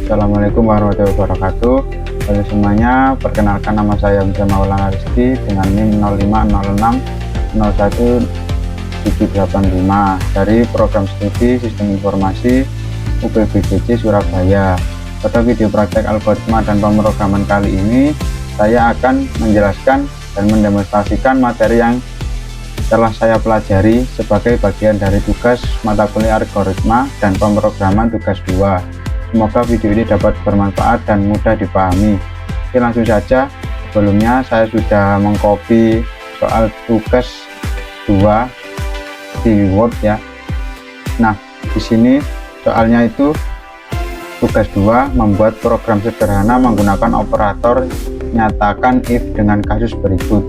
Assalamualaikum warahmatullahi wabarakatuh. Halo semuanya, perkenalkan nama saya Hamzah Maulana Rizky dengan NIM 0506011785 dari program studi Sistem Informasi UPBJC Surabaya. Pada video praktek algoritma dan pemrograman kali ini, saya akan menjelaskan dan mendemonstrasikan materi yang telah saya pelajari sebagai bagian dari tugas mata kuliah algoritma dan pemrograman tugas 2. Semoga video ini dapat bermanfaat dan mudah dipahami. Oke, langsung saja. Sebelumnya saya sudah mengcopy soal tugas 2 di Word ya. Nah, di sini soalnya itu tugas 2 membuat program sederhana menggunakan operator nyatakan if dengan kasus berikut.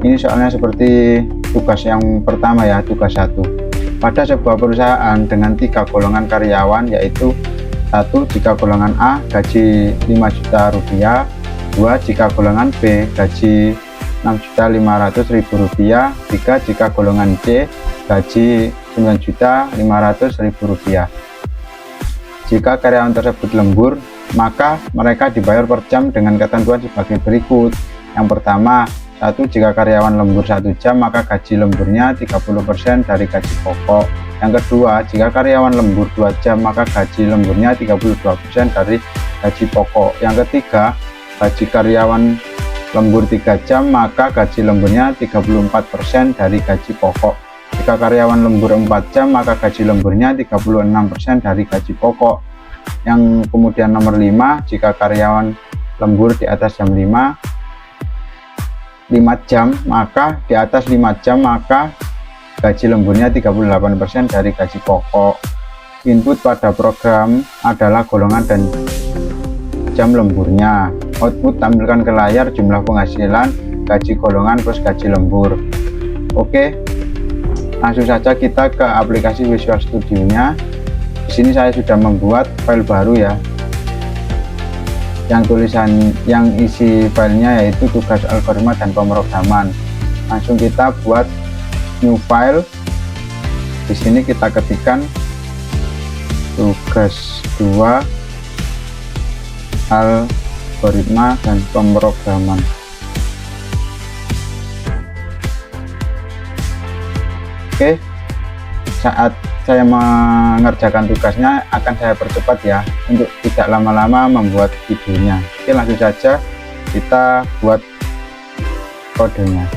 Ini soalnya seperti tugas yang pertama ya, tugas 1. Pada sebuah perusahaan dengan 3 golongan karyawan, yaitu 1. Jika golongan A gaji 5 juta rupiah, 2. Jika golongan B gaji 6.500.000 rupiah, 3. Jika golongan C gaji 9.500.000 rupiah. Jika karyawan tersebut lembur, maka mereka dibayar per jam dengan ketentuan sebagai berikut. Yang pertama, 1. Jika karyawan lembur 1 jam, maka gaji lemburnya 30% dari gaji pokok. Yang kedua, jika karyawan lembur 2 jam, maka gaji lemburnya 32% dari gaji pokok. Yang ketiga, gaji karyawan lembur 3 jam, maka gaji lemburnya 34% dari gaji pokok. Jika karyawan lembur 4 jam, maka gaji lemburnya 36% dari gaji pokok. Yang kemudian nomor 5, jika karyawan lembur di atas jam 5 jam, maka di atas 5 jam maka gaji lemburnya 38% dari gaji pokok. Input pada program adalah golongan dan jam lemburnya. Output tampilkan ke layar jumlah penghasilan, gaji golongan plus gaji lembur. Oke, langsung saja kita ke aplikasi Visual Studio-nya. Di sini saya sudah membuat file baru ya. Yang isi filenya yaitu tugas algoritma dan pemrograman. Langsung kita buat new file. Di sini kita ketikkan tugas 2 algoritma dan pemrograman. Oke, saat saya mengerjakan tugasnya akan saya percepat ya, untuk tidak lama-lama membuat videonya. Oke, langsung saja kita buat kodenya.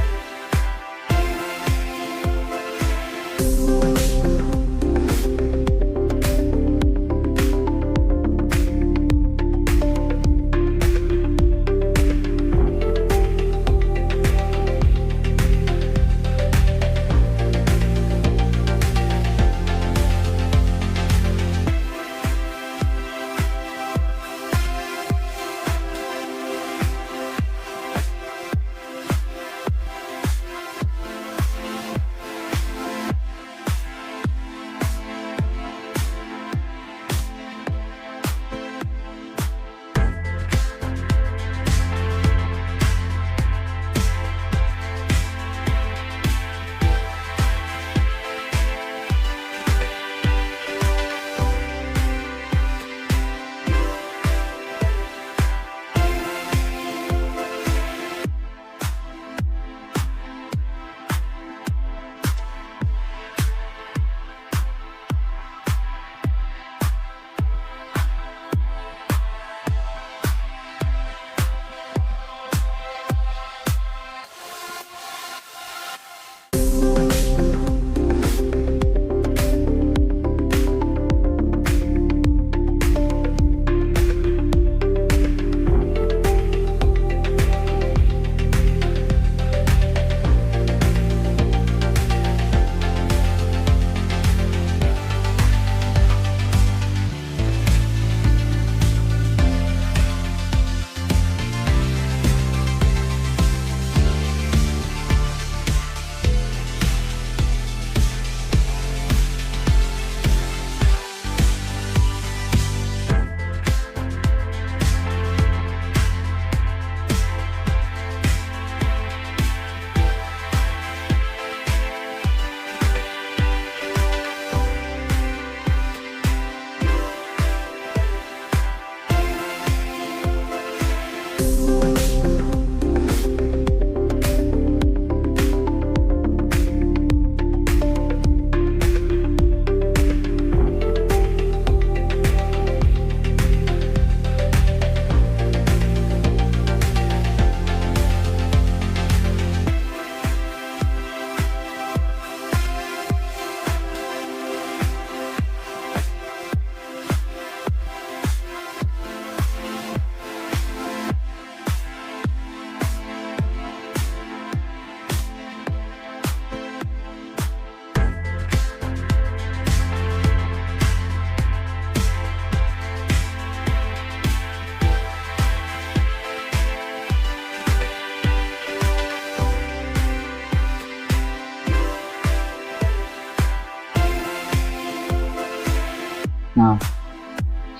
Nah,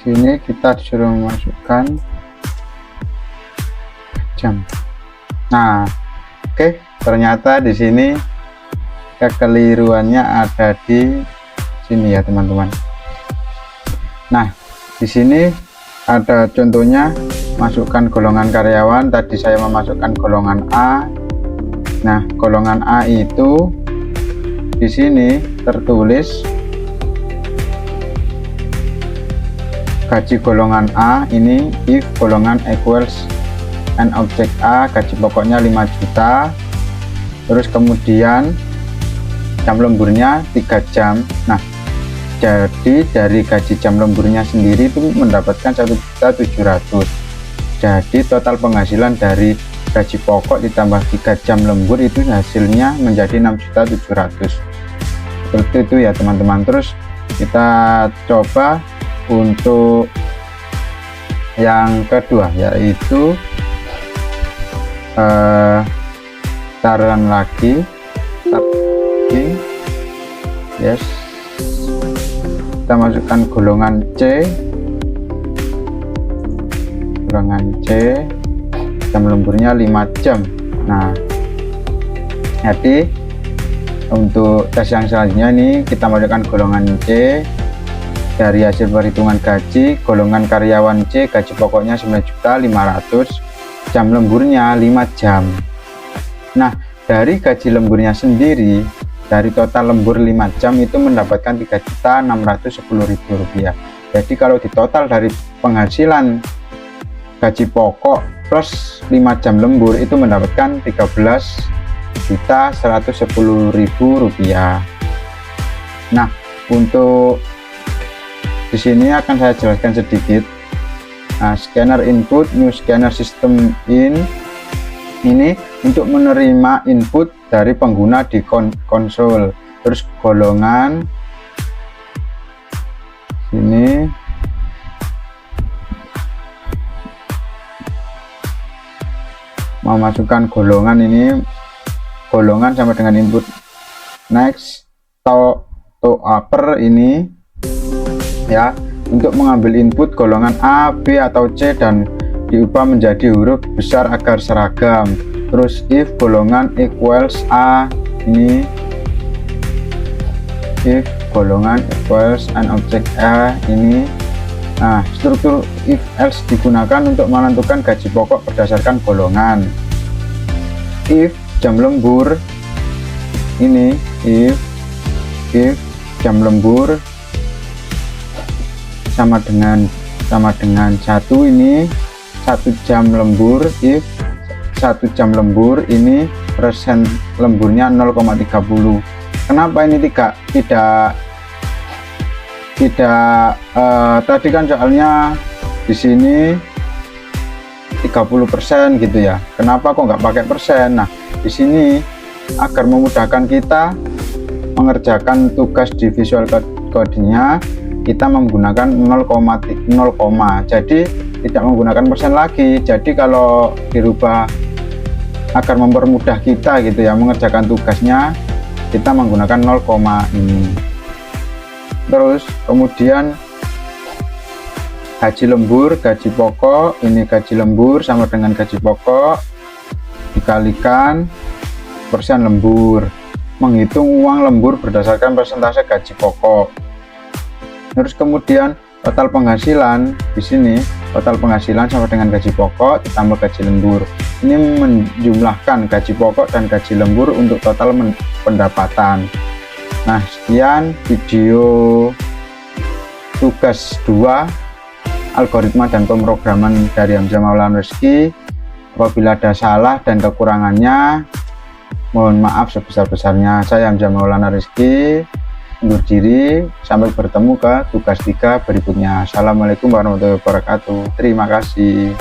sini kita disuruh memasukkan jam. Nah, oke, ternyata di sini kekeliruannya ada di sini ya teman-teman. Nah, di sini ada contohnya, masukkan golongan karyawan. Tadi saya memasukkan golongan A. Nah, golongan A itu di sini tertulis gaji golongan A ini if golongan equals and object A, gaji pokoknya 5 juta, terus kemudian jam lemburnya 3 jam. Nah, jadi dari gaji jam lemburnya sendiri itu mendapatkan 1.700.000. Jadi total penghasilan dari gaji pokok ditambah 3 jam lembur itu hasilnya menjadi 6.700.000. Seperti itu ya teman-teman. Terus kita coba untuk yang kedua, yaitu taruhan lagi, yes, kita masukkan golongan C, jam lemburnya 5 jam. Nah, jadi untuk tes yang selanjutnya ini kita masukkan golongan C. Dari hasil perhitungan gaji, golongan karyawan C gaji pokoknya 9.500.000, jam lemburnya 5 jam. Nah, dari gaji lemburnya sendiri, dari total lembur 5 jam itu mendapatkan 3.610.000 rupiah. Jadi kalau di total dari penghasilan gaji pokok plus 5 jam lembur itu mendapatkan 13.110.000 rupiah. Nah, untuk di sini akan saya jelaskan sedikit. Nah, scanner input, new scanner system in, ini untuk menerima input dari pengguna di konsol. Terus golongan sini memasukkan golongan, ini golongan sama dengan input next to upper ini ya, untuk mengambil input golongan A, B atau C dan diubah menjadi huruf besar agar seragam. Terus if golongan equals A, ini if golongan equals and object A ini. Nah, struktur if else digunakan untuk menentukan gaji pokok berdasarkan golongan. If jam lembur ini, if jam lembur sama dengan 1 ini 1 jam lembur, if 1 jam lembur ini persen lemburnya 0,30. Kenapa ini tidak tadi kan soalnya di sini 30% gitu ya, kenapa kok nggak pakai persen? Nah, di sini agar memudahkan kita mengerjakan tugas di Visual Code-nya, kita menggunakan 0, jadi tidak menggunakan persen lagi. Jadi kalau dirubah agar mempermudah kita gitu ya mengerjakan tugasnya, kita menggunakan 0, ini. Terus kemudian gaji lembur, gaji pokok, ini gaji lembur sama dengan gaji pokok dikalikan persen lembur, menghitung uang lembur berdasarkan persentase gaji pokok. Terus kemudian total penghasilan, di sini total penghasilan sama dengan gaji pokok ditambah gaji lembur. Ini menjumlahkan gaji pokok dan gaji lembur untuk total pendapatan. Nah, sekian video tugas 2 algoritma dan pemrograman dari Hamzah Maulana Rizky. Apabila ada salah dan kekurangannya, mohon maaf sebesar-besarnya. Saya Hamzah Maulana Rizky undur diri, sampai bertemu ke tugas 3 berikutnya. Assalamualaikum warahmatullahi wabarakatuh. Terima kasih.